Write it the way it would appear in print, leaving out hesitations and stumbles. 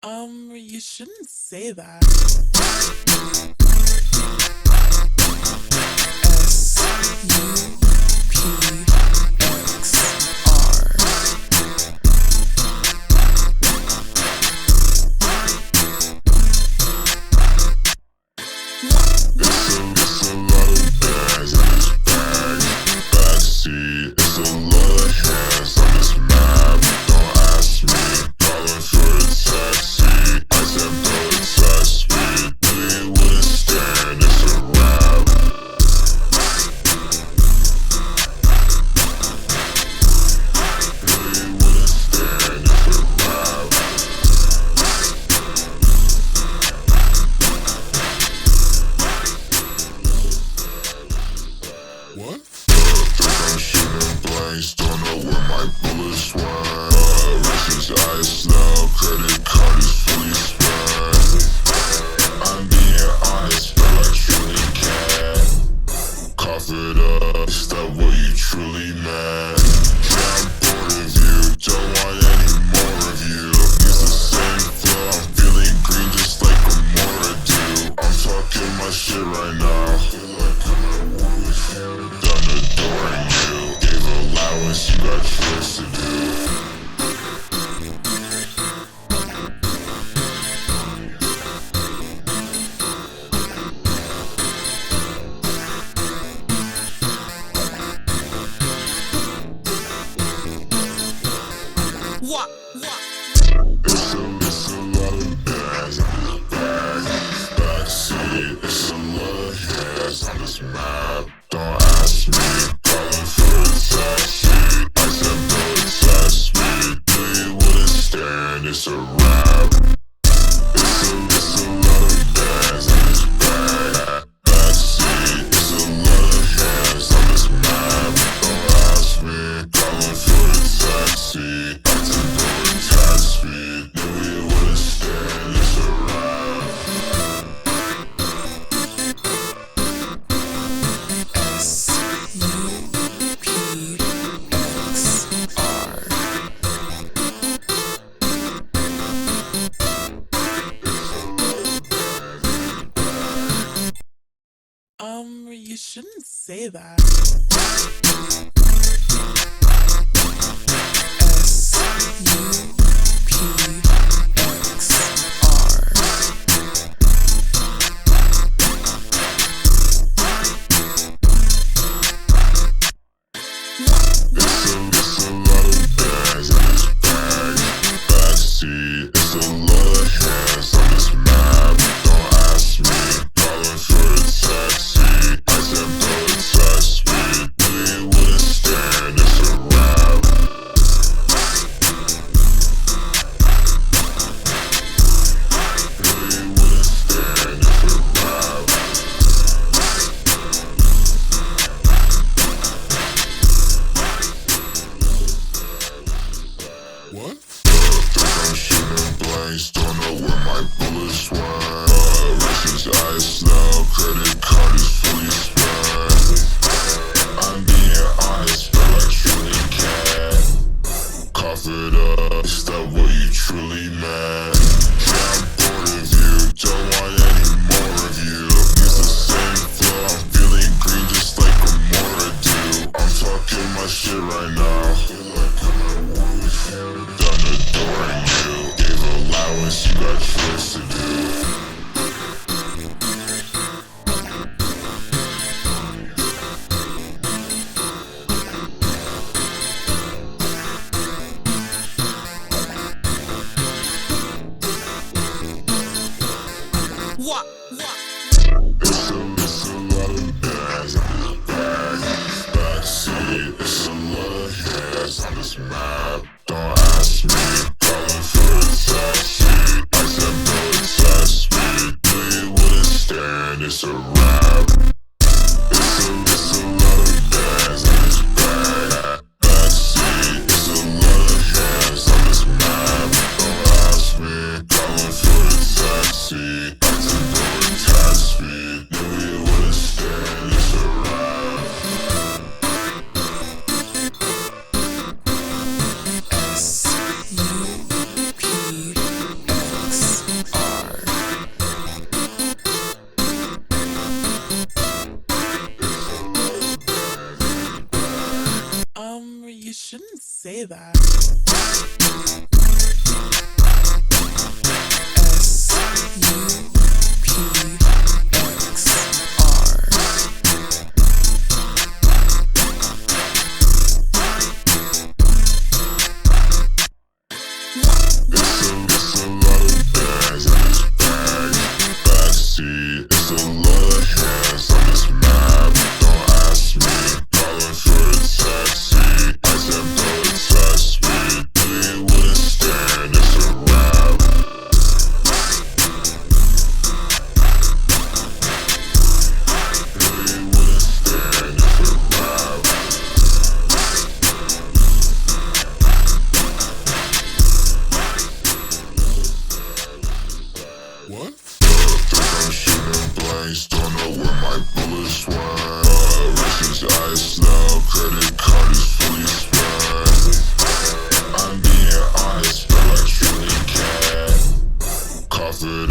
You shouldn't say that. What? I'm shooting blanks, don't know where my bullets went. Racist ice now, credit card is fully spent. I'm being honest, but I truly can. Cough it up, is that what you truly meant? Yeah, I'm bored of you, don't want any more of you. Use the same flow, I'm feeling green just like a Mora do. I'm talking my shit right now. Done adoring you, gave allowance, you got choice to do. What? It's a lot of bags on this bag. Backseat, it's a lot of hands on this map. Don't ask me, calling for a taxi. I said don't test me, they wouldn't stand, it's a rap. It's a lot of bags on this bag. Backseat, it's a lot of hands on this map. Don't ask me, calling for a taxi. I said don't test me, they wouldn't stand, it's a rap. You shouldn't say that. It's a lot of bags on this bag. Backseat, it's a lot of hands on this map. Don't ask me, calling for a taxi. I said don't test me, they wouldn't stand, it's a rap. They wouldn't stand, it's a rap. What? I'm shooting blanks, don't know where my bullets went. Racist ice now, credit card is fully spent. I'm being honest, but I truly can. Cough it up, is that what you truly meant? Yeah, I'm bored of you, don't want any more of you. Use the same flow, I'm feeling green just like a Mora do. I'm talking my shit right now. Done adoring you, gave allowance, you got choice to do. What? It's a lot of bags on this bag. Backseat, it's a lot of hands on this map. Don't ask me, calling for a taxi. I said don't test me, they wouldn't stand, it's a rap. It's a lot of bags on this bag. Backseat, it's a lot of hands on this map. Don't ask me, calling for a taxi. I said don't test me, they wouldn't stand, it's a rap. S say that. It's a lot of bags in this bag. Backseat, it's a lot of hands on this map. Don't ask me, calling for a taxi. I said, bro, text me. Really wouldn't stand, it's a wrap. Really wouldn't stand, it's a wrap. What? I'm shooting blanks, don't know where my bullets went. Russia's ice now, credit card is fully spent. I'm being honest, but I truly can't. Cough it